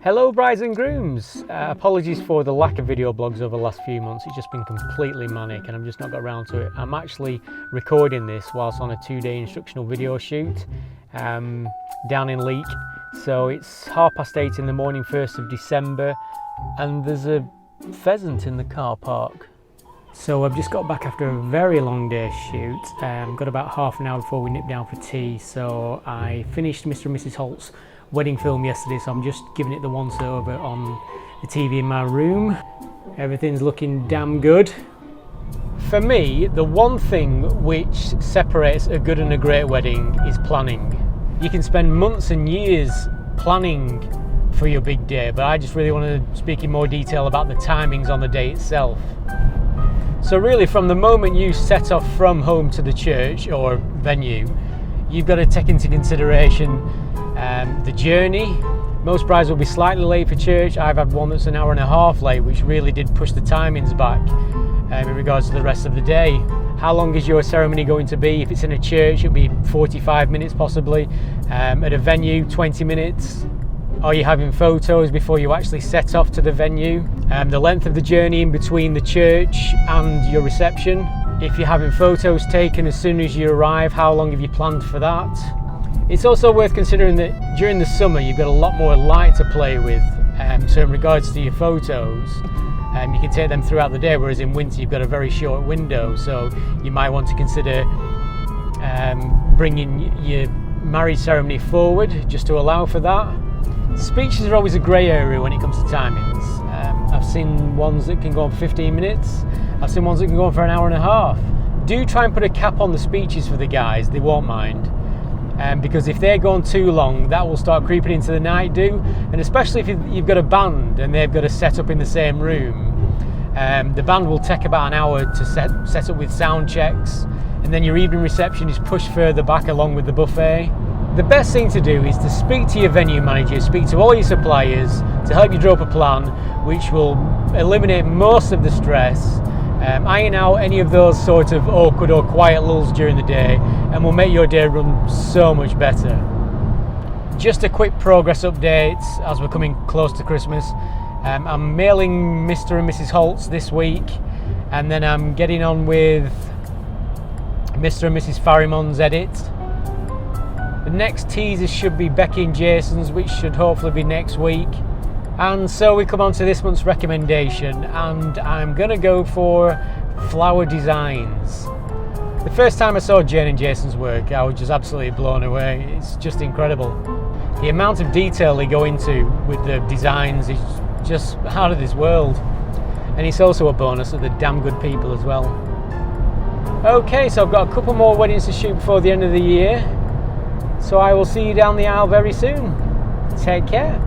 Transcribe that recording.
Hello brides and grooms! Apologies for the lack of video blogs over the last few months. It's just been completely manic and I've just not got around to it. I'm actually recording this whilst on a 2-day instructional video shoot down in Leek. So it's 8:30 in the morning, 1st of December, and there's a pheasant in the car park. So I've just got back after a very long day shoot. Got about half an hour before we nip down for tea. So I finished Mr. and Mrs. Holt's wedding film yesterday, so I'm just giving it the once over on the TV in my room. Everything's looking damn good. For me, the one thing which separates a good and a great wedding is planning. You can spend months and years planning for your big day, but I just really want to speak in more detail about the timings on the day itself. So really, from the moment you set off from home to the church or venue, you've got to take into consideration the journey. Most brides will be slightly late for church. I've had one that's an hour and a half late, which really did push the timings back in regards to the rest of the day. How long is your ceremony going to be? If it's in a church, it'll be 45 minutes possibly. At a venue, 20 minutes. Are you having photos before you actually set off to the venue? The length of the journey in between the church and your reception. If you're having photos taken as soon as you arrive, how long have you planned for that? It's also worth considering that during the summer you've got a lot more light to play with. So in regards to your photos, you can take them throughout the day, whereas in winter you've got a very short window. So you might want to consider bringing your marriage ceremony forward just to allow for that. Speeches are always a grey area when it comes to timings. I've seen ones that can go on 15 minutes. I've seen ones that can go on for an hour and a half. Do try and put a cap on the speeches for the guys, they won't mind. Because if they're going too long, that will start creeping into the night do. And especially if you've got a band and they've got to set up in the same room, the band will take about an hour to set up with sound checks, and then your evening reception is pushed further back along with the buffet. The best thing to do is to speak to your venue manager, speak to all your suppliers to help you draw up a plan which will eliminate most of the stress, iron out any of those sort of awkward or quiet lulls during the day, and will make your day run so much better. Just a quick progress update as we're coming close to Christmas. I'm mailing Mr. and Mrs. Holt's this week, and then I'm getting on with Mr. and Mrs. Farrimon's edit. The next teaser should be Becky and Jason's, which should hopefully be next week. And so we come on to this month's recommendation, and I'm going to go for flower designs. The first time I saw Jane and Jason's work, I was just absolutely blown away. It's just incredible. The amount of detail they go into with the designs is just out of this world. And it's also a bonus that they're damn good people as well. Okay, so I've got a couple more weddings to shoot before the end of the year. So I will see you down the aisle very soon. Take care.